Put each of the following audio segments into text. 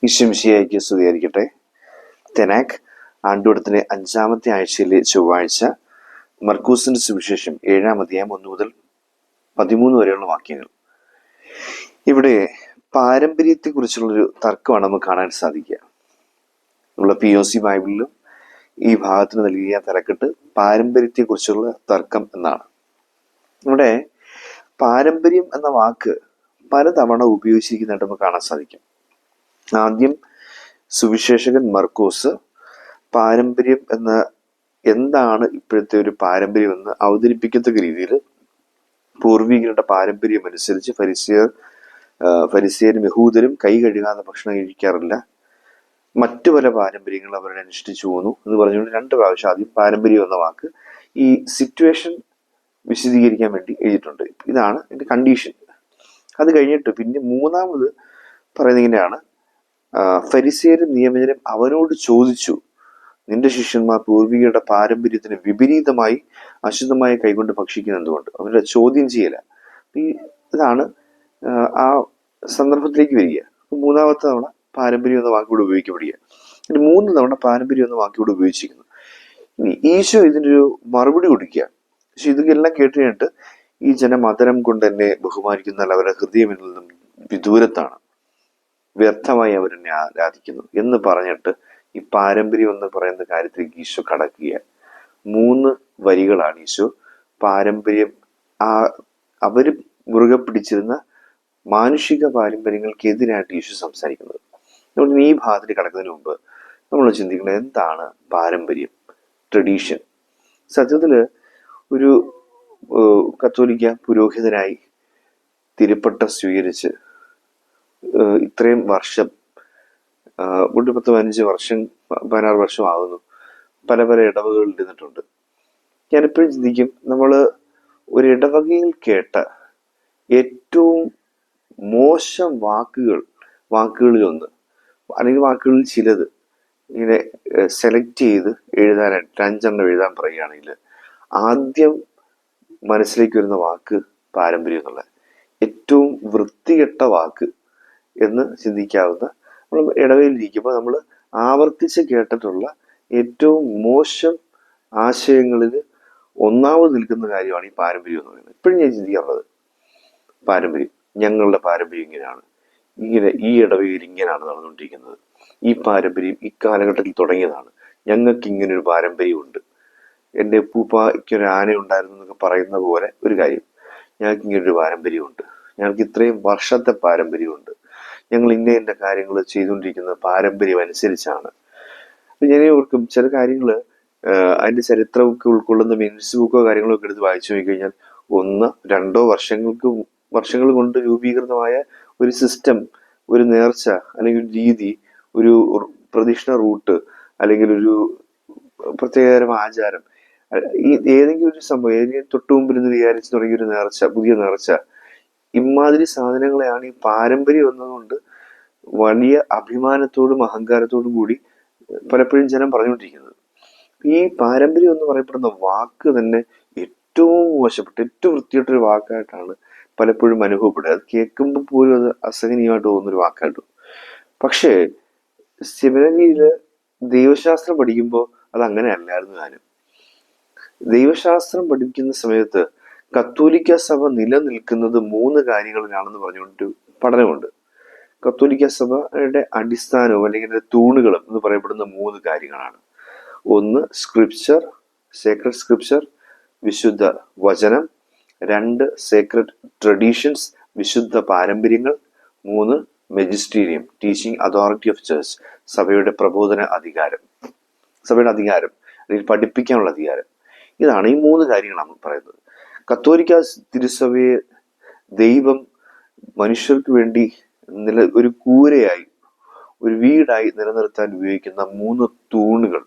ഈശ്വംശിയായിക്ക് സ്തുതിയായിരിക്കട്ടെ. തെനാക് ആണ്ടുവട്ടത്തിലെ 5-ാമത്തെ ആഴ്ചയിലെ ചൊവ്വാഴ്ച. മർക്കൂസിന്റെ സുവിശേഷം 7-ാം അധ്യായം 1 മുതൽ 13 വരെയുള്ള വാക്യങ്ങൾ. ഇവിടെ പാരമ്പര്യത്തെ കുറിച്ചുള്ളൊരു തർക്കമാണ് നമുക്ക് കാണാൻ സാധിക്കുക. നമ്മളെ POC ബൈബിളിലും ഈ ഭാഗത്തിന് നൽകിയ തലക്കെട്ട് പാരമ്പര്യത്തെ കുറിച്ചുള്ള തർക്കം എന്നാണ്. ഇവിടെ പാരമ്പര്യം എന്ന വാക്ക് പലതവണ ഉപയോഗിച്ചിരിക്കുന്നതായിട്ട് നമുക്ക് കാണാൻ സാധിക്കും. ആദ്യം സുവിശേഷകൻ മർക്കോസ് പാരമ്പര്യം എന്താണ് ഇപ്പോഴത്തെ ഒരു പാരമ്പര്യം എന്ന് അവതരിപ്പിക്കത്തക്ക രീതിയിൽ പൂർവികരുടെ പാരമ്പര്യം അനുസരിച്ച് ഫരിസേരും യഹൂദരും കൈ കഴുകാതെ ഭക്ഷണം കഴിക്കാറില്ല, മറ്റു പല പാരമ്പര്യങ്ങൾ അവരുടെ അനുഷ്ഠിച്ചു പോന്നു എന്ന് പറഞ്ഞുകൊണ്ട് 2 പ്രാവശ്യം ആദ്യം പാരമ്പര്യം എന്ന വാക്ക് ഈ സിറ്റുവേഷൻ വിശദീകരിക്കാൻ വേണ്ടി എഴുതിയിട്ടുണ്ട്. ഇതാണ് ഇതിന്റെ കണ്ടീഷൻ. അത് കഴിഞ്ഞിട്ട് പിന്നെ മൂന്നാമത് പറയുന്നത് ഇങ്ങനെയാണ്: ഫരിസേരും നിയമജരും അവനോട് ചോദിച്ചു, നിന്റെ ശിഷ്യന്മാർ പൂർവികരുടെ പാരമ്പര്യത്തിന് വിപരീതമായി അശുദ്ധമായ കൈകൊണ്ട് ഭക്ഷിക്കുന്ന എന്തുകൊണ്ട്? അവരുടെ ചോദ്യം ചെയ്യല. ഇതാണ് ആ സന്ദർഭത്തിലേക്ക് വരിക. മൂന്നാമത്തെ തവണ പാരമ്പര്യം എന്ന വാക്കിലൂടെ ഉപയോഗിക്കപ്പെടുക. 3 തവണ പാരമ്പര്യം എന്ന വാക്കിലൂടെ ഉപയോഗിച്ചിരിക്കുന്നു. ഇനി ഈശോ ഇതിനൊരു മറുപടി കൊടുക്കുക. പക്ഷെ ഇതൊക്കെല്ലാം കേട്ട് കഴിഞ്ഞിട്ട് ഈ ജനം അതരം കൊണ്ട് എന്നെ ബഹുമാനിക്കുന്നാൽ അവരുടെ ഹൃദയം എന്നിൽ നിന്നും വിദൂരത്താണ്, വ്യർത്ഥമായി അവരെന്നെ ആരാധിക്കുന്നു എന്ന് പറഞ്ഞിട്ട് ഈ പാരമ്പര്യം എന്ന് പറയുന്ന കാര്യത്തിലേക്ക് ഈശോ കടക്കുക. 3 വരികളാണ് ഈശോ പാരമ്പര്യം, അവര് മുറുകെ പിടിച്ചിരുന്ന മാനുഷിക പാരമ്പര്യങ്ങൾക്കെതിരായിട്ട് ഈശോ സംസാരിക്കുന്നത്. അതുകൊണ്ട് ഈ ഭാഗത്തിൽ കടക്കുന്നതിന് മുമ്പ് നമ്മൾ ചിന്തിക്കുന്നത് എന്താണ് പാരമ്പര്യം, ട്രഡീഷൻ. സത്യത്തില് ഒരു കത്തോലിക്ക പുരോഹിതനായി തിരുപ്പട്ടം സ്വീകരിച്ച് ഇത്രയും വർഷം, 10-15 വർഷം 16 വർഷം ആകുന്നു, പല പല ഇടവകകളിൽ ഇരുന്നിട്ടുണ്ട്. ഞാനെപ്പോഴും ചിന്തിക്കും, നമ്മള് ഒരു ഇടവകയിൽ കേട്ട ഏറ്റവും മോശം വാക്കുകളിലൊന്ന് അല്ലെങ്കിൽ വാക്കുകളിൽ ചിലത് ഇങ്ങനെ സെലക്ട് ചെയ്ത് എഴുതാനായിട്ട് 5 എഴുതാൻ പറയുകയാണെങ്കിൽ ആദ്യം മനസ്സിലേക്ക് വരുന്ന വാക്ക് പാരമ്പര്യം എന്നുള്ള ഏറ്റവും വൃത്തികെട്ട വാക്ക് എന്ന് ചിന്തിക്കാവുന്ന, നമ്മൾ ഇടവയിലിരിക്കുമ്പോൾ നമ്മൾ ആവർത്തിച്ച് കേട്ടിട്ടുള്ള ഏറ്റവും മോശം ആശയങ്ങളിൽ ഒന്നാമത് നിൽക്കുന്ന കാര്യമാണ് ഈ പാരമ്പര്യം എന്ന് പറയുന്നത്. ഇപ്പോഴും ഞാൻ ചിന്തിക്കാറുള്ളത് പാരമ്പര്യം, ഞങ്ങളുടെ പാരമ്പര്യം ഇങ്ങനെയാണ്, ഈ ഇടവയിൽ ഇങ്ങനെയാണ് നടന്നുകൊണ്ടിരിക്കുന്നത്, ഈ പാരമ്പര്യം ഇക്കാലഘട്ടത്തിൽ തുടങ്ങിയതാണ്, ഞങ്ങൾക്ക് ഇങ്ങനൊരു പാരമ്പര്യമുണ്ട്, എൻ്റെ ഉപ്പൂപ്പയ്ക്കൊരു ആന ഉണ്ടായിരുന്നു എന്നൊക്കെ പറയുന്ന പോലെ ഒരു കാര്യം, ഞങ്ങൾക്ക് ഇങ്ങനൊരു പാരമ്പര്യമുണ്ട്, ഞങ്ങൾക്ക് ഇത്രയും വർഷത്തെ പാരമ്പര്യമുണ്ട്, ഞങ്ങൾ ഇന്ന കാര്യങ്ങൾ ചെയ്തുകൊണ്ടിരിക്കുന്നത് പാരമ്പര്യം അനുസരിച്ചാണ്. ഞാൻ ഓർക്കും ചില കാര്യങ്ങൾ അതിന്റെ ചരിത്രമൊക്കെ ഉൾക്കൊള്ളുന്ന മിനിറ്റ്സ് ബുക്കോ കാര്യങ്ങളോ ഒക്കെ എടുത്ത് വായിച്ചു നോക്കിക്കഴിഞ്ഞാൽ 1-2 വർഷങ്ങൾ കൊണ്ട് രൂപീകൃതമായ ഒരു സിസ്റ്റം, ഒരു നേർച്ച അല്ലെങ്കിൽ ഒരു രീതി, ഒരു പ്രദക്ഷിണ റൂട്ട് അല്ലെങ്കിൽ ഒരു പ്രത്യേകതരം ആചാരം, ഈ ഏതെങ്കിലും ഒരു സംഭവം, ഏതെങ്കിലും തൊട്ടു മുമ്പിരുന്ന് വിചാരിച്ച് തുടങ്ങിയ ഒരു നേർച്ച, പുതിയ നേർച്ച, ഇമാതിരി സാധനങ്ങളെയാണ് ഈ പാരമ്പര്യം എന്നതുകൊണ്ട് വലിയ അഭിമാനത്തോടും അഹങ്കാരത്തോടും കൂടി പലപ്പോഴും ജനം പറഞ്ഞുകൊണ്ടിരിക്കുന്നത്. ഈ പാരമ്പര്യം എന്ന് പറയപ്പെടുന്ന വാക്ക് തന്നെ ഏറ്റവും മോശപ്പെട്ട, ഏറ്റവും വൃത്തിയായിട്ടൊരു വാക്കായിട്ടാണ് പലപ്പോഴും അനുഭവപ്പെടുക. അത് കേൾക്കുമ്പോൾ പോലും അത് അസഹനീയമായിട്ട് തോന്നുന്നൊരു വാക്കായിട്ട്. പക്ഷേ സെമിനറിയില് ദൈവശാസ്ത്രം പഠിക്കുമ്പോൾ അത് അങ്ങനെ അല്ലായിരുന്നു. ഞാനും ദൈവശാസ്ത്രം പഠിക്കുന്ന സമയത്ത് കത്തോലിക്ക സഭ നിലനിൽക്കുന്നത് 3 കാര്യങ്ങളിലാണെന്ന് പറഞ്ഞുകൊണ്ട് പഠനമുണ്ട്. കത്തോലിക്ക സഭയുടെ അടിസ്ഥാനവും അല്ലെങ്കിൽ തൂണുകളും എന്ന് പറയപ്പെടുന്ന 3 കാര്യങ്ങളാണ്. 1 സ്ക്രിപ്ചർ, സേക്രഡ് സ്ക്രിപ്ചർ, വിശുദ്ധ വചനം. 2 സേക്രഡ് ട്രഡീഷൻസ്, വിശുദ്ധ പാരമ്പര്യങ്ങൾ. 3 മെജിസ്റ്റീരിയം, ടീച്ചിങ് അതോറിറ്റി ഓഫ് ചർച്ച്, സഭയുടെ പ്രബോധന അധികാരം, സഭയുടെ അധികാരം അല്ലെങ്കിൽ പഠിപ്പിക്കാനുള്ള അധികാരം. ഇതാണ് ഈ 3 കാര്യങ്ങളാണ് പറയുന്നത്. കത്തോലിക്ക തിരുസഭയെ ദൈവം മനുഷ്യർക്ക് വേണ്ടി ഒരു കൂരയായി, ഒരു വീടായി നിലനിർത്താൻ ഉപയോഗിക്കുന്ന 3 തൂണുകൾ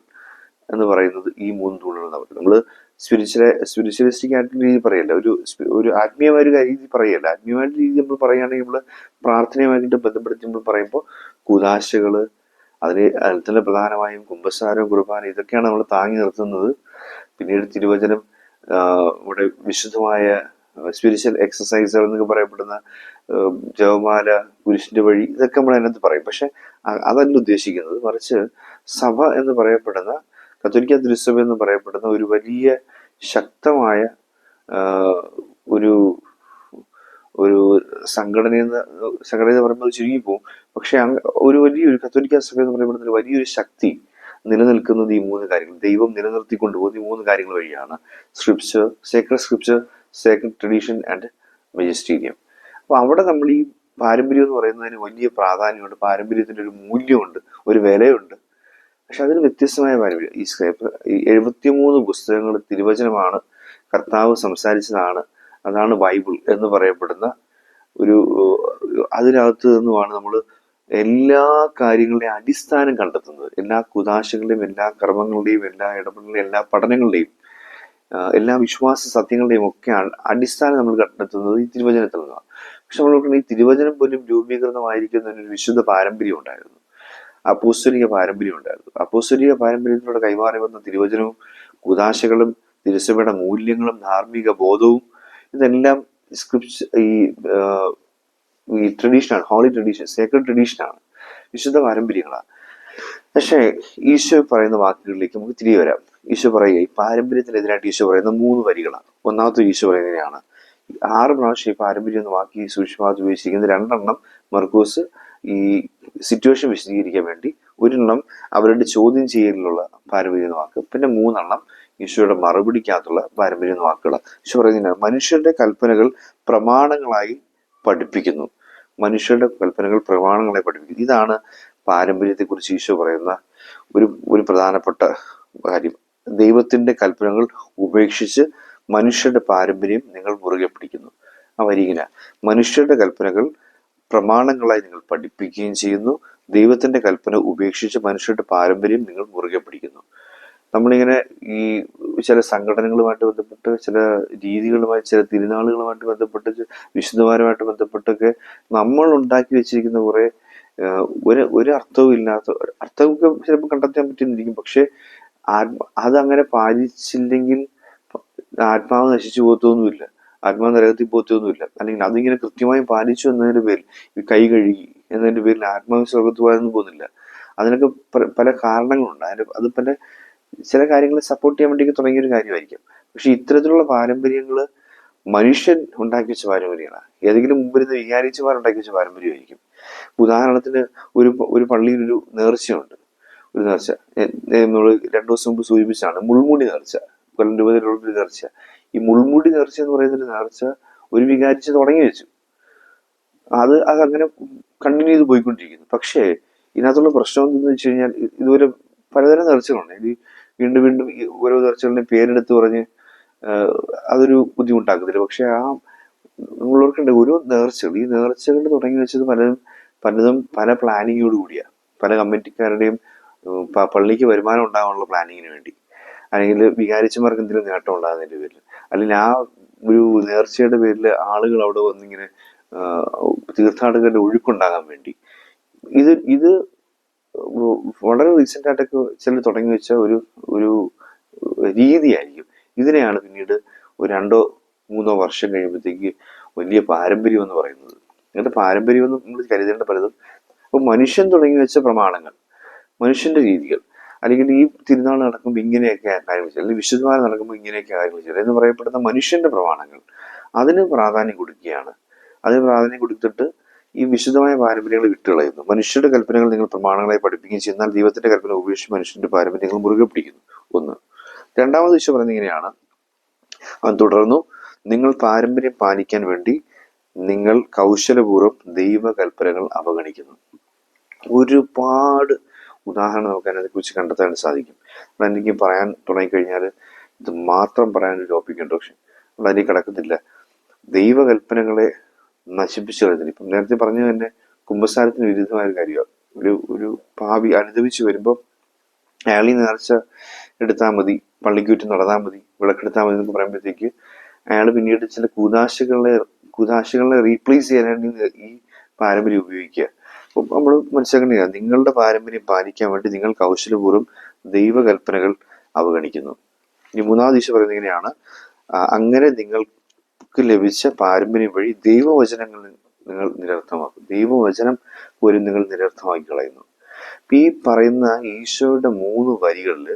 എന്ന് പറയുന്നത് ഈ 3 തൂണുകൾ എന്നാണ് പറയുന്നത്. നമ്മള് സ്പിരിച്വലിസ്റ്റിക് ആയിട്ടുള്ള രീതി പറയല്ല, ഒരു ആത്മീയമായ ഒരു രീതി പറയല്ല. ആത്മീയമായിട്ട് രീതി നമ്മൾ പറയുകയാണെങ്കിൽ നമ്മൾ പ്രാർത്ഥനയുമായിട്ട് ബന്ധപ്പെടുത്തി നമ്മൾ പറയുമ്പോൾ കുദാശകള്, അതിൽ തന്നെ പ്രധാനമായും കുമ്പസാരം, കുർബാന, ഇതൊക്കെയാണ് നമ്മൾ താങ്ങി നിർത്തുന്നത്. പിന്നീട് തിരുവചനം, ഇവിടെ വിശുദ്ധമായ സ്പിരിച്വൽ എക്സസൈസുകൾ എന്നൊക്കെ പറയപ്പെടുന്ന ജപമാല, കുരിശിന്റെ വഴി, ഇതൊക്കെ നമ്മൾ അതിനകത്ത് പറയും. പക്ഷെ അതല്ല ഉദ്ദേശിക്കുന്നത്. മറിച്ച് സഭ എന്ന് പറയപ്പെടുന്ന, കത്തോലിക്ക തിരുസഭ എന്ന് പറയപ്പെടുന്ന ഒരു വലിയ ശക്തമായ ഒരു ഒരു സംഘടന എന്ന് പറയുമ്പോൾ ചുരുങ്ങിപ്പോവും. പക്ഷെ ഒരു വലിയൊരു കത്തോലിക്ക സഭ എന്ന് പറയപ്പെടുന്ന ഒരു വലിയൊരു ശക്തി നിലനിൽക്കുന്നത് ഈ മൂന്ന് കാര്യങ്ങൾ, ദൈവം നിലനിർത്തിക്കൊണ്ടുപോകുന്ന ഈ മൂന്ന് കാര്യങ്ങൾ വഴിയാണ്. Scripture, Sacred scripture, Sacred tradition and magisterium. അപ്പൊ അവിടെ നമ്മൾ ഈ പാരമ്പര്യം എന്ന് പറയുന്നതിന് വലിയ പ്രാധാന്യമുണ്ട്, പാരമ്പര്യത്തിന്റെ ഒരു മൂല്യമുണ്ട്, ഒരു വിലയുണ്ട്. പക്ഷെ അതിന് വ്യത്യസ്തമായ പാരമ്പര്യം. ഈ 73 പുസ്തകങ്ങൾ തിരുവചനമാണ്, കർത്താവ് സംസാരിച്ചതാണ്, അതാണ് ബൈബിൾ എന്ന് പറയപ്പെടുന്ന ഒരു അതിനകത്ത് നിന്നുമാണ് നമ്മൾ എല്ലാ കാര്യങ്ങളുടെയും അടിസ്ഥാനം കണ്ടെത്തുന്നത്. എല്ലാ കുദാശകളുടെയും, എല്ലാ കർമ്മങ്ങളുടെയും, എല്ലാ ഇടപെടലുടെയും, എല്ലാ പഠനങ്ങളുടെയും, എല്ലാ വിശ്വാസ സത്യങ്ങളുടെയും ഒക്കെ അടിസ്ഥാനം നമ്മൾ കണ്ടെത്തുന്നത് ഈ തിരുവചനത്തിൽ നിന്നാണ്. പക്ഷെ നമ്മൾ ഈ തിരുവചനം പോലും രൂപീകൃതമായിരിക്കുന്ന ഒരു വിശുദ്ധ പാരമ്പര്യം ഉണ്ടായിരുന്നു, അപ്പോസ്തലിക പാരമ്പര്യം ഉണ്ടായിരുന്നു. അപ്പോസ്തലിക പാരമ്പര്യത്തിലൂടെ കൈമാറി വന്ന തിരുവചനവും കുദാശകളും തിരുസഭയുടെ മൂല്യങ്ങളും ധാർമ്മിക ബോധവും ഇതെല്ലാം സ്ക്രിപ്റ്റ് ഈ ട്രഡീഷനാണ്, ഹോളി ട്രഡീഷൻ, സേക്രഡ് ട്രഡീഷനാണ്, വിശുദ്ധ പാരമ്പര്യങ്ങളാണ്. പക്ഷേ ഈശോ പറയുന്ന വാക്കുകളിലേക്ക് നമുക്ക് തിരികെ വരാം. ഈശോ പറയുക, ഈ പാരമ്പര്യത്തിനെതിരായിട്ട് ഈശോ പറയുന്ന 3 വരികളാണ്. ഒന്നാമത്തെ ഈശോ പറയുന്നതിനെയാണ് 6 പ്രാവശ്യം ഈ പാരമ്പര്യം എന്ന വാക്ക് സൂക്ഷ്മമാക്കി ഉപയോഗിച്ചിരിക്കുന്നത്. 2 എണ്ണം മർക്കോസ് ഈ സിറ്റുവേഷൻ വിശദീകരിക്കാൻ വേണ്ടി, 1 എണ്ണം അവരുടെ ചോദ്യം ചെയ്യലിലുള്ള പാരമ്പര്യം എന്ന വാക്ക്, പിന്നെ 3 എണ്ണം ഈശോയുടെ മറുപടിക്കകത്തുള്ള പാരമ്പര്യം എന്ന വാക്കുകൾ. ഈശോ പറയുന്നതിനാണ് മനുഷ്യരുടെ കൽപ്പനകൾ പ്രമാണങ്ങളായി പഠിപ്പിക്കുന്നു. മനുഷ്യരുടെ കൽപ്പനകൾ പ്രമാണങ്ങളായി പഠിപ്പിക്കുന്നു. ഇതാണ് പാരമ്പര്യത്തെക്കുറിച്ച് ഈശോ പറയുന്ന ഒരു പ്രധാനപ്പെട്ട കാര്യം. ദൈവത്തിന്റെ കൽപ്പനകൾ ഉപേക്ഷിച്ച് മനുഷ്യരുടെ പാരമ്പര്യം നിങ്ങൾ മുറുകെ പിടിക്കുന്നു. ആ വരികിന മനുഷ്യരുടെ കൽപ്പനകൾ പ്രമാണങ്ങളായി നിങ്ങൾ പഠിപ്പിക്കുകയും ചെയ്യുന്നു, ദൈവത്തിന്റെ കൽപ്പന ഉപേക്ഷിച്ച് മനുഷ്യരുടെ പാരമ്പര്യം നിങ്ങൾ മുറുകെ പിടിക്കുന്നു. നമ്മളിങ്ങനെ ഈ ചില സംഘടനകളുമായിട്ട് ബന്ധപ്പെട്ട്, ചില രീതികളുമായി, ചില തിരുനാളുകളുമായിട്ട് ബന്ധപ്പെട്ട്, വിശുദ്ധമാരുമായിട്ട് ബന്ധപ്പെട്ടൊക്കെ നമ്മൾ ഉണ്ടാക്കി വെച്ചിരിക്കുന്ന കുറെ ഒരു അർത്ഥവും ഇല്ലാത്ത, അർത്ഥമൊക്കെ ചിലപ്പോൾ കണ്ടെത്താൻ പറ്റുന്നിരിക്കും. പക്ഷെ അതങ്ങനെ പാലിച്ചില്ലെങ്കിൽ ആത്മാവ് നശിച്ചു പോകത്തൊന്നുമില്ല, ആത്മാവ് നരകത്തിൽ പോകത്തൊന്നുമില്ല. അല്ലെങ്കിൽ അതിങ്ങനെ കൃത്യമായി പാലിച്ചു എന്നതിന്റെ പേരിൽ, ഈ കൈ കഴുകി എന്നതിന്റെ പേരിൽ ആത്മാവ് സ്വർഗത്ത് പോകാനൊന്നും പോകുന്നില്ല. അതിനൊക്കെ പല കാരണങ്ങളുണ്ട്. അത് പല ചില കാര്യങ്ങളെ സപ്പോർട്ട് ചെയ്യാൻ വേണ്ടി തുടങ്ങിയൊരു കാര്യമായിരിക്കും. പക്ഷെ ഇത്തരത്തിലുള്ള പാരമ്പര്യങ്ങൾ മനുഷ്യൻ ഉണ്ടാക്കി വെച്ച പാരമ്പര്യങ്ങളാണ്. ഏതെങ്കിലും മുമ്പിരുന്ന് വികാരിച്ചുമാർ ഉണ്ടാക്കി വെച്ച പാരമ്പര്യമായിരിക്കും. ഉദാഹരണത്തിന് ഒരു പള്ളിയിൽ ഒരു നേർച്ചയുണ്ട്. ഒരു നേർച്ച നമ്മൾ 2 ദിവസം മുമ്പ് സൂചിപ്പിച്ചാണ് മുൾമുടി നേർച്ച, കൊല്ലം രൂപതയിലുള്ള ഒരു നേർച്ച. ഈ മുൾമുടി നേർച്ച എന്ന് പറയുന്നൊരു നേർച്ച ഒരു വികാരിച്ച് തുടങ്ങി വെച്ചു. അതങ്ങനെ കണ്ടിന്യൂ ചെയ്ത് പോയിക്കൊണ്ടിരിക്കുന്നു. പക്ഷേ ഇതിനകത്തുള്ള പ്രശ്നം എന്തെന്ന് വെച്ച് കഴിഞ്ഞാൽ, ഇതുപോലെ പലതരം നേർച്ചകളുണ്ട്. ഇത് വീണ്ടും വീണ്ടും ഈ ഓരോ നേർച്ചകളുടെയും പേരെടുത്ത് പറഞ്ഞ് അതൊരു ബുദ്ധിമുട്ടാക്കുന്നില്ല. പക്ഷെ നമ്മളോർക്കേണ്ട ഓരോ നേർച്ചകൾ, ഈ നേർച്ചകൾ തുടങ്ങി വെച്ചത് പലതും പല പ്ലാനിങ്ങോട് കൂടിയാണ്. പല കമ്മിറ്റിക്കാരുടെയും പള്ളിക്ക് വരുമാനം ഉണ്ടാകാനുള്ള പ്ലാനിങ്ങിന് വേണ്ടി, അല്ലെങ്കിൽ വികാരിച്ചമാർക്ക് എന്തെങ്കിലും നേട്ടം ഉണ്ടാകുന്നതിന്റെ പേരിൽ, അല്ലെങ്കിൽ ആ ഒരു നേർച്ചയുടെ പേരിൽ ആളുകൾ അവിടെ വന്നിങ്ങനെ തീർത്ഥാടകരുടെ ഒഴുക്കുണ്ടാകാൻ വേണ്ടി. ഇത് വളരെ റീസെന്റ് ആയിട്ടൊക്കെ ചിലർ തുടങ്ങി വെച്ച ഒരു രീതിയായിരിക്കും. ഇതിനെയാണ് പിന്നീട് ഒരു 2-3 വർഷം കഴിയുമ്പോഴത്തേക്ക് വലിയ പാരമ്പര്യം എന്ന് പറയുന്നത്. അങ്ങനത്തെ പാരമ്പര്യം എന്ന് നമ്മൾ കരുതേണ്ട പലതും. അപ്പൊ മനുഷ്യൻ തുടങ്ങി വെച്ച പ്രമാണങ്ങൾ, മനുഷ്യന്റെ രീതികൾ, അല്ലെങ്കിൽ ഈ തിരുനാൾ നടക്കുമ്പോൾ ഇങ്ങനെയൊക്കെ കാര്യങ്ങൾ ചെയ്യും, അല്ലെങ്കിൽ വിശുദ്ധമാല നടക്കുമ്പോൾ ഇങ്ങനെയൊക്കെ കാര്യങ്ങൾ ചെയ്യും എന്ന് പറയപ്പെടുന്ന മനുഷ്യന്റെ പ്രമാണങ്ങൾ, അതിന് പ്രാധാന്യം കൊടുക്കുകയാണ്. അതിന് പ്രാധാന്യം കൊടുത്തിട്ട് ഈ വിശുദ്ധമായ പാരമ്പര്യങ്ങൾ വിട്ടുകളയുന്നു. മനുഷ്യരുടെ കൽപ്പനകൾ നിങ്ങൾ പ്രമാണങ്ങളായി പഠിപ്പിക്കുകയും ചെയ്യുന്നാൽ ദൈവത്തിന്റെ കൽപ്പന ഉപേക്ഷിച്ച് മനുഷ്യന്റെ പാരമ്പര്യങ്ങൾ മുറുകെ പിടിക്കുന്നു. 1. രണ്ടാമത് ഈശോ പറയുന്നത് ഇങ്ങനെയാണ്. അവൻ തുടർന്നു, നിങ്ങൾ പാരമ്പര്യം പാലിക്കാൻ വേണ്ടി നിങ്ങൾ കൗശലപൂർവ്വം ദൈവകൽപ്പനകൾ അവഗണിക്കുന്നു. ഒരുപാട് ഉദാഹരണം നമുക്ക് അതിനെക്കുറിച്ച് കണ്ടെത്താൻ സാധിക്കും. എനിക്ക് പറയാൻ തുടങ്ങിക്കഴിഞ്ഞാൽ ഇത് മാത്രം പറയാനൊരു ടോപ്പിക്കുണ്ട്. പക്ഷെ നമ്മൾ അതിലേക്ക് കിടക്കത്തില്ല. ദൈവകൽപ്പനകളെ നശിപ്പിച്ചു കളയുന്നില്ല. ഇപ്പം നേരത്തെ പറഞ്ഞു തന്നെ കുമ്പസാരത്തിന് വിരുദ്ധമായ ഒരു കാര്യമാണ്. ഒരു പാപി അനുദപിച്ചു വരുമ്പോൾ അയാൾ ഈ നേർച്ച എടുത്താൽ മതി, പള്ളിക്ക് ചുറ്റും നടന്നാൽ മതി, വിളക്കെടുത്താൽ മതി എന്നൊക്കെ പറയുമ്പോഴത്തേക്ക് അയാൾ പിന്നീട് ചില കുദാശകളെ റീപ്ലേസ് ചെയ്യാനായിട്ട് ഈ പാരമ്പര്യം ഉപയോഗിക്കുക. അപ്പം നമ്മൾ മനസ്സിലാക്കേണ്ടത്, നിങ്ങളുടെ പാരമ്പര്യം പാലിക്കാൻ വേണ്ടി നിങ്ങൾ കൗശലപൂർവ്വം ദൈവകൽപ്പനകൾ അവഗണിക്കുന്നു. ഇനി 3-ാമത് ഈശോ പറയുന്നത് ഇങ്ങനെയാണ്. അങ്ങനെ നിങ്ങൾ നിങ്ങൾക്ക് ലഭിച്ച പാരമ്പര്യം വഴി ദൈവവചനങ്ങൾ നിങ്ങൾ നിരർത്ഥമാക്കും. ദൈവവചനം പോലും നിങ്ങൾ നിരർത്ഥമാക്കി കളയുന്നു. ഈ പറയുന്ന ഈശോയുടെ 3 വരികളിൽ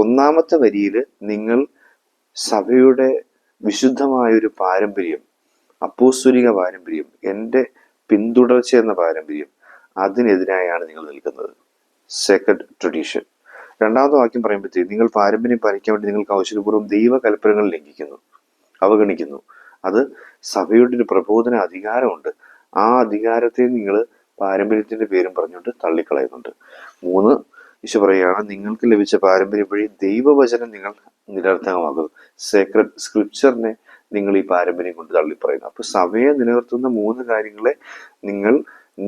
ഒന്നാമത്തെ വരിയിൽ നിങ്ങൾ സഭയുടെ വിശുദ്ധമായൊരു പാരമ്പര്യം, അപ്പോസ്തലിക പാരമ്പര്യം, എൻ്റെ പിന്തുടർച്ച എന്ന പാരമ്പര്യം, അതിനെതിരായാണ് നിങ്ങൾ നിൽക്കുന്നത്. Second tradition. രണ്ടാമത്തെ വാക്യം പറയുമ്പോഴത്തേക്ക് നിങ്ങൾ പാരമ്പര്യം പാലിക്കാൻ വേണ്ടി നിങ്ങൾ കൗശലപൂർവ്വം ദൈവകൽപ്പനകൾ ലംഘിക്കുന്നു, അവഗണിക്കുന്നു. അത് സഭയുടെ ഒരു പ്രബോധന അധികാരമുണ്ട്. ആ അധികാരത്തെ നിങ്ങൾ പാരമ്പര്യത്തിന്റെ പേരും പറഞ്ഞുകൊണ്ട് തള്ളിക്കളയുന്നുണ്ട്. 3, ഈശോ പറയുകയാണ് നിങ്ങൾക്ക് ലഭിച്ച പാരമ്പര്യം വഴി ദൈവവചനം നിങ്ങൾ നിരർത്ഥകമാകുന്നു. സേക്രഡ് സ്ക്രിപ്ചറിനെ നിങ്ങൾ ഈ പാരമ്പര്യം കൊണ്ട് തള്ളിപ്പറയുന്നു. അപ്പൊ സഭയെ നിലനിർത്തുന്ന 3 കാര്യങ്ങളെ നിങ്ങൾ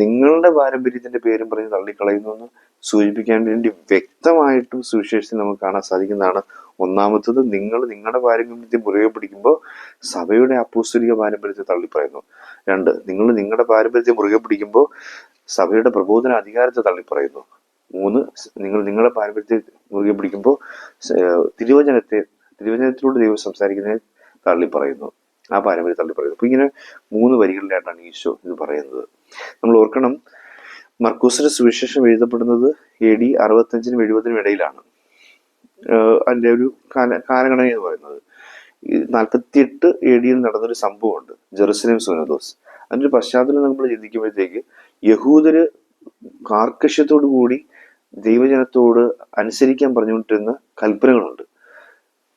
നിങ്ങളുടെ പാരമ്പര്യത്തിന്റെ പേരും പറഞ്ഞ് തള്ളിക്കളയുന്നു എന്ന് സൂചിപ്പിക്കാൻ വേണ്ടി വ്യക്തമായിട്ടും സുവിശേഷത്തിൽ നമുക്ക് കാണാൻ സാധിക്കുന്നതാണ്. ഒന്നാമത്തത്, നിങ്ങൾ നിങ്ങളുടെ പാരമ്പര്യത്തെ മുറുകെ പിടിക്കുമ്പോൾ സഭയുടെ അപ്പോസ്തലിക പാരമ്പര്യത്തെ തള്ളിപ്പറയുന്നു. 2, നിങ്ങൾ നിങ്ങളുടെ പാരമ്പര്യത്തെ മുറുകെ പിടിക്കുമ്പോൾ സഭയുടെ പ്രബോധന അധികാരത്തെ തള്ളിപ്പറയുന്നു. 3, നിങ്ങൾ നിങ്ങളുടെ പാരമ്പര്യത്തെ മുറുകെ പിടിക്കുമ്പോൾ തിരുവചനത്തിലൂടെ ദൈവം സംസാരിക്കുന്നതിനെ തള്ളിപ്പറയുന്നു, ആ പാരമ്പര്യം തള്ളിപ്പറയുന്നു. അപ്പൊ ഇങ്ങനെ 3 വരികളിലായിട്ടാണ് ഈശോ ഇത് പറയുന്നത്. നമ്മൾ ഓർക്കണം, മർക്കോസിന്റെ സുവിശേഷം എഴുതപ്പെടുന്നത് AD 65-നും 70-നും ഇടയിലാണ്. അതിന്റെ ഒരു കാലഗണന എന്ന് പറയുന്നത് 48 AD നടന്നൊരു സംഭവമുണ്ട്, ജെറുസലേം സുനദോസ്. അതിന്റെ പശ്ചാത്തലം നമ്മൾ ചിന്തിക്കുമ്പോഴത്തേക്ക് യഹൂദര് കാർക്കശ്യത്തോടു കൂടി ദൈവജനത്തോട് അനുസരിക്കാൻ പറഞ്ഞുകൊണ്ടിരുന്ന കൽപ്പനകളുണ്ട്.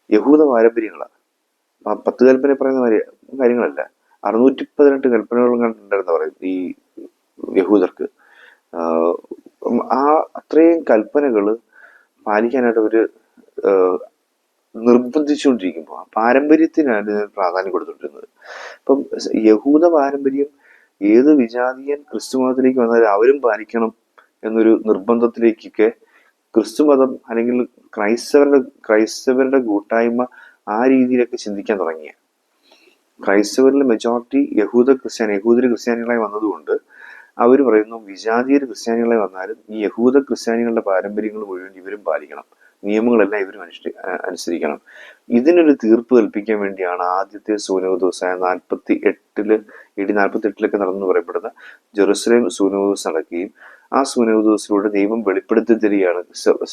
യഹൂദ പാരമ്പര്യങ്ങളാണ്. 10 കൽപ്പന പറയുന്ന കാര്യങ്ങളല്ല, 618 കൽപ്പനകൾ കണ്ടിട്ടുണ്ടെന്ന് പറയും ഈ യഹൂദർക്ക്. ആ അത്രയും കൽപ്പനകൾ പാലിക്കാനായിട്ട് അവര് നിർബന്ധിച്ചുകൊണ്ടിരിക്കുമ്പോൾ ആ പാരമ്പര്യത്തിനാണ് പ്രാധാന്യം കൊടുത്തുകൊണ്ടിരുന്നത്. അപ്പം യഹൂദ പാരമ്പര്യം ഏത് വിജാതീയൻ ക്രിസ്തുമതത്തിലേക്ക് വന്നാലും അവരും പാലിക്കണം എന്നൊരു നിർബന്ധത്തിലേക്കൊക്കെ ക്രിസ്തുമതം അല്ലെങ്കിൽ ക്രൈസ്തവരുടെ കൂട്ടായ്മ ആ രീതിയിലൊക്കെ ചിന്തിക്കാൻ തുടങ്ങിയ. ക്രൈസ്തവരിലെ മെജോറിറ്റി യഹൂദര് ക്രിസ്ത്യാനികളായി വന്നതുകൊണ്ട് അവർ പറയുന്നു, വിജാതീയർ ക്രിസ്ത്യാനികളായി വന്നാലും ഈ യഹൂദ ക്രിസ്ത്യാനികളുടെ പാരമ്പര്യങ്ങൾ മുഴുവൻ ഇവരും പാലിക്കണം, നിയമങ്ങളെല്ലാം ഇവരും അനുസരിക്കണം. ഇതിനൊരു തീർപ്പ് കൽപ്പിക്കാൻ വേണ്ടിയാണ് ആദ്യത്തെ സൂനഹദോസായ 48-ൽ നടന്നു പറയപ്പെടുന്ന ജെറുസലേം സൂനഹദോസ് നടക്കുകയും ആ സൂനഹദോസിലൂടെ ദൈവം വെളിപ്പെടുത്തി തരികയാണ്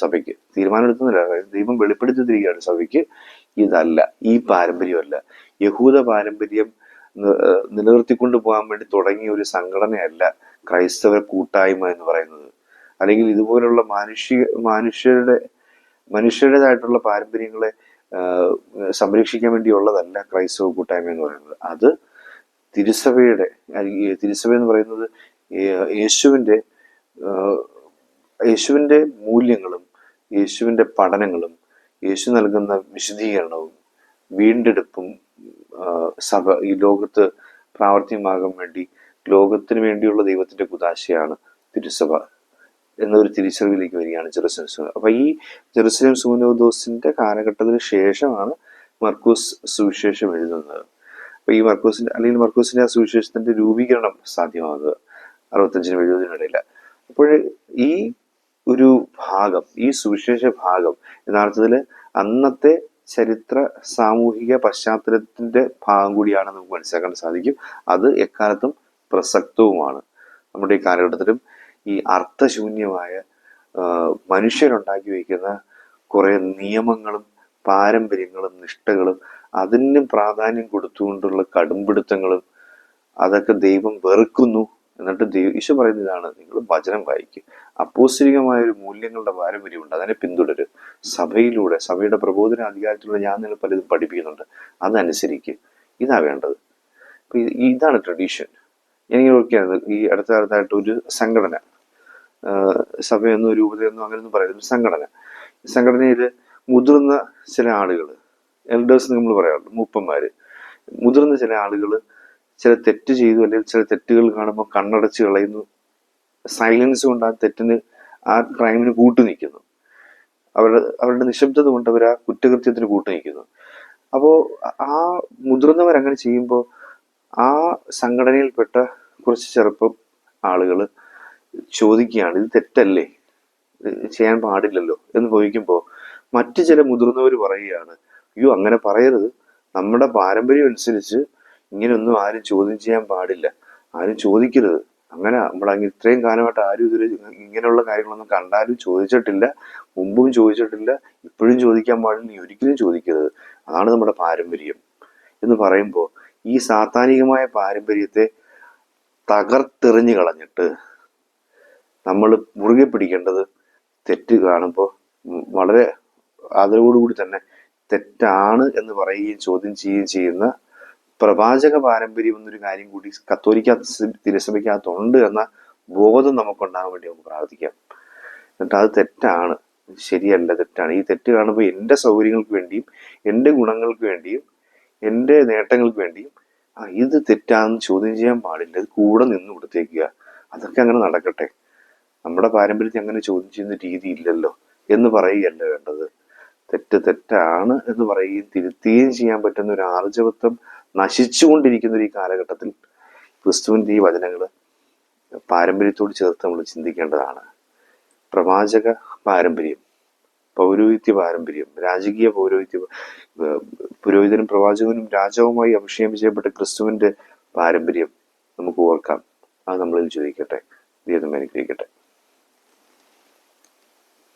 സഭയ്ക്ക്. തീരുമാനമെടുക്കുന്നില്ല, ദൈവം വെളിപ്പെടുത്തി തരികയാണ് സഭയ്ക്ക്, ഇതല്ല, ഈ പാരമ്പര്യമല്ല, യഹൂദ പാരമ്പര്യം നിലനിർത്തിക്കൊണ്ടു പോകാൻ വേണ്ടി തുടങ്ങിയ ഒരു സംഘടനയല്ല ക്രൈസ്തവ കൂട്ടായ്മ എന്ന് പറയുന്നത്. അല്ലെങ്കിൽ ഇതുപോലുള്ള മനുഷ്യരുടേതായിട്ടുള്ള പാരമ്പര്യങ്ങളെ സംരക്ഷിക്കാൻ വേണ്ടിയുള്ളതല്ല ക്രൈസ്തവ കൂട്ടായ്മ എന്ന് പറയുന്നത്. അത് തിരുസഭ എന്ന് പറയുന്നത് യേശുവിന്റെ മൂല്യങ്ങളും യേശുവിന്റെ പഠനങ്ങളും യേശു നൽകുന്ന വിശദീകരണവും വീണ്ടെടുപ്പും സഭ ഈ ലോകത്ത് പ്രാവർത്തികമാകാൻ വേണ്ടി ലോകത്തിന് വേണ്ടിയുള്ള ദൈവത്തിന്റെ കുദാശയാണ് തിരുസഭ എന്നൊരു തിരിച്ചറിവിലേക്ക് വരികയാണ് ജെറുസലേം സുനഹദോസ്. അപ്പൊ ഈ ജെറുസലേം സുനഹദോസിന്റെ കാലഘട്ടത്തിന് ശേഷമാണ് മർക്കോസ് സുവിശേഷം എഴുതുന്നത്. അപ്പൊ ഈ മർക്കോസിന്റെ ആ സുവിശേഷത്തിന്റെ രൂപീകരണം സാധ്യമാകുക 65-നും 70-നും ഇടയില്ല. അപ്പോൾ ഈ ഒരു ഭാഗം, ഈ സുവിശേഷ ഭാഗം യഥാർത്ഥത്തിൽ അന്നത്തെ ചരിത്ര സാമൂഹിക പശ്ചാത്തലത്തിന്റെ ഭാഗം കൂടിയാണെന്ന് നമുക്ക് മനസ്സിലാക്കാൻ സാധിക്കും. അത് എക്കാലത്തും പ്രസക്തവുമാണ്. നമ്മുടെ ഈ കാലഘട്ടത്തിലും ഈ അർത്ഥശൂന്യമായ മനുഷ്യരുണ്ടാക്കി വയ്ക്കുന്ന കുറെ നിയമങ്ങളും പാരമ്പര്യങ്ങളും നിഷ്ഠകളും അതിന് പ്രാധാന്യം കൊടുത്തുകൊണ്ടുള്ള കടുംപിടുത്തങ്ങളും അതൊക്കെ ദൈവം വെറുക്കുന്നു. എന്നിട്ട് ഈശോ പറയുന്നതാണ്, നിങ്ങൾ വചനം വായിക്കുക, അപ്പോസ്തലികമായ ഒരു മൂല്യങ്ങളുടെ പാരമ്പര്യമുണ്ട്, അതിനെ പിന്തുടരുക, സഭയിലൂടെ സഭയുടെ പ്രബോധന അധികാരത്തിലൂടെ ഞാൻ നിങ്ങൾ പലതും പഠിപ്പിക്കുന്നുണ്ട്, അതനുസരിക്കുക, ഇതാ വേണ്ടത്. അപ്പൊ ഇതാണ് ട്രഡീഷൻ. എനിക്ക് ഓർക്കുകയാണ് ഈ അടുത്ത കാലത്തായിട്ട് ഒരു സംഘടന, സഭയെന്നോ രൂപതയെന്നോ അങ്ങനെയൊന്നും പറയുന്നത്, സംഘടനയിൽ മുതിർന്ന ചില ആളുകൾ, എൽഡേഴ്സ് നമ്മൾ പറയാറുണ്ട്, മൂപ്പന്മാര്, മുതിർന്ന ചില ആളുകൾ ചില തെറ്റ് ചെയ്തു അല്ലെങ്കിൽ ചില തെറ്റുകൾ കാണുമ്പോൾ കണ്ണടച്ച് കളയുന്നു, സൈലൻസ് കൊണ്ട് ആ തെറ്റിന് ആ ക്രൈമിന് കൂട്ടുനിൽക്കുന്നു, അവരുടെ നിശബ്ദത കൊണ്ട് അവർ ആ കുറ്റകൃത്യത്തിന് കൂട്ടുനിൽക്കുന്നു. അപ്പോൾ ആ മുതിർന്നവരങ്ങനെ ചെയ്യുമ്പോൾ ആ സംഘടനയിൽപ്പെട്ട കുറച്ച് ചെറുപ്പം ആളുകൾ ചോദിക്കുകയാണ്, ഇത് തെറ്റല്ലേ, ചെയ്യാൻ പാടില്ലല്ലോ എന്ന് ചോദിക്കുമ്പോൾ മറ്റു ചില മുതിർന്നവർ പറയുകയാണ്, അയ്യോ അങ്ങനെ പറയരുത്, നമ്മുടെ പാരമ്പര്യം അനുസരിച്ച് ഇങ്ങനെയൊന്നും ആരും ചോദ്യം ചെയ്യാൻ പാടില്ല, ആരും ചോദിക്കരുത്. അങ്ങനെ നമ്മളങ്ങ് ഇത്രയും കാലമായിട്ട് ആരും ഇതിൽ ഇങ്ങനെയുള്ള കാര്യങ്ങളൊന്നും കണ്ടാലും ചോദിച്ചിട്ടില്ല, മുമ്പും ചോദിച്ചിട്ടില്ല, ഇപ്പോഴും ചോദിക്കാൻ പാടില്ല, നീ ഒരിക്കലും ചോദിക്കരുത്. അതാണ് നമ്മുടെ പാരമ്പര്യം എന്ന് പറയുമ്പോൾ ഈ സാത്താനികമായ പാരമ്പര്യത്തെ തകർത്തെറിഞ്ഞു കളഞ്ഞിട്ട് നമ്മൾ മുറുകെ പിടിക്കേണ്ടത്, തെറ്റ് കാണുമ്പോൾ വളരെ അതോടുകൂടി തന്നെ തെറ്റാണ് എന്ന് പറയുകയും ചോദ്യം ചെയ്യുകയും ചെയ്യുന്ന പ്രവാചക പാരമ്പര്യം എന്നൊരു കാര്യം കൂടി കത്തോലിക്ക തിരുസഭയ്ക്കകത്തുണ്ട് എന്ന ബോധം നമുക്കുണ്ടാകാൻ വേണ്ടി നമുക്ക് പ്രാർത്ഥിക്കാം. എന്നിട്ട് അത് തെറ്റാണ്, ശരിയല്ല, തെറ്റാണ്. ഈ തെറ്റ് കാണുമ്പോൾ എൻ്റെ സൗകര്യങ്ങൾക്ക് വേണ്ടിയും എൻ്റെ ഗുണങ്ങൾക്ക് വേണ്ടിയും എൻ്റെ നേട്ടങ്ങൾക്ക് വേണ്ടിയും ഇത് തെറ്റാണെന്ന് ചോദ്യം ചെയ്യാൻ പാടില്ല, ഇത് കൂടെ നിന്ന് കൊടുത്തേക്കുക. അതൊക്കെ അങ്ങനെ നടക്കട്ടെ, നമ്മുടെ പാരമ്പര്യത്തെ അങ്ങനെ ചോദ്യം ചെയ്യുന്ന രീതി ഇല്ലല്ലോ എന്ന് പറയുകയല്ല വേണ്ടത്. തെറ്റ് തെറ്റാണ് എന്ന് പറയുകയും തിരുത്തുകയും ചെയ്യാൻ പറ്റുന്ന ഒരു ആർജവത്വം നശിച്ചുകൊണ്ടിരിക്കുന്ന ഒരു ഈ കാലഘട്ടത്തിൽ ക്രിസ്തുവിൻ്റെ ഈ വചനങ്ങൾ പാരമ്പര്യത്തോട് ചേർത്ത് നമ്മൾ ചിന്തിക്കേണ്ടതാണ്. പ്രവാചക പാരമ്പര്യം, പൗരോഹിത്യ പാരമ്പര്യം, രാജകീയ പുരോഹിതനും പ്രവാചകനും രാജാവുമായി അഭിഷേകം ചെയ്യപ്പെട്ട ക്രിസ്തുവിന്റെ പാരമ്പര്യം നമുക്ക് ഓർക്കാം. അത് നമ്മളിൽ ചോദിക്കട്ടെ. ദൈവം അനുഗ്രഹിക്കട്ടെ.